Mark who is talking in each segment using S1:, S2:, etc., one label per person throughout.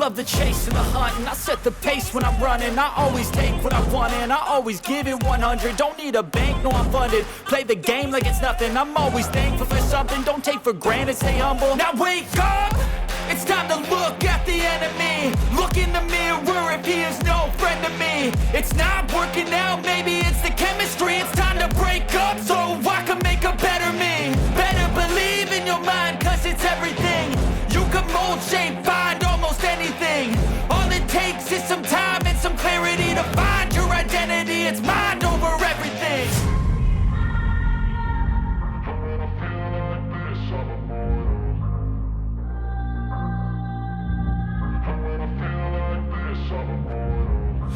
S1: love the chase and the hunt, and I set the pace when I'm running. I always take what I want and I always give it 100. Don't need a bank, no I'm funded. Play the game like it's nothing. I'm always thankful for something. Don't take for granted, stay humble. Now wake up! It's time to look at the enemy. Look in the mirror if he is no friend to me. It's not working out, maybe it's the chemistry. It's time to break up so I can make a better me. Better believe in your mind, cause it's everything. You can mold, shape, find almost anything. All it takes is some time and some clarity to find your identity. It's mind over everything.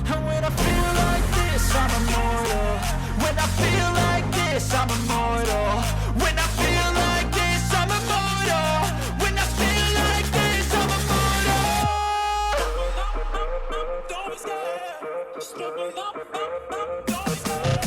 S1: And when I feel like this, I'm immortal. When I feel like this, I'm immortal. When I feel like this, I'm immortal. When I feel like this, I'm immortal. Don't be scared. Just level up, don't be scared.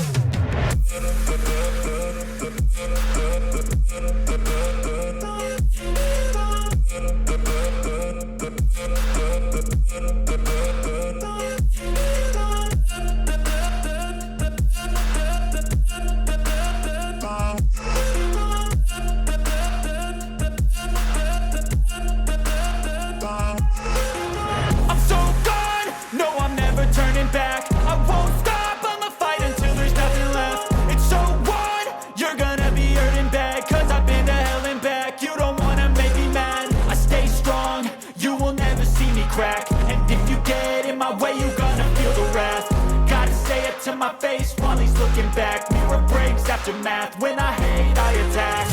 S1: Back. I won't stop, I'ma fight until there's nothing left. It's so on, you're gonna be hurting bad, cause I've been to hell and back. You don't wanna make me mad, I stay strong. You will never see me crack. And if you get in my way, you're gonna feel the wrath. Gotta say it to my face while he's looking back. Mirror breaks after math, when I hate I attack.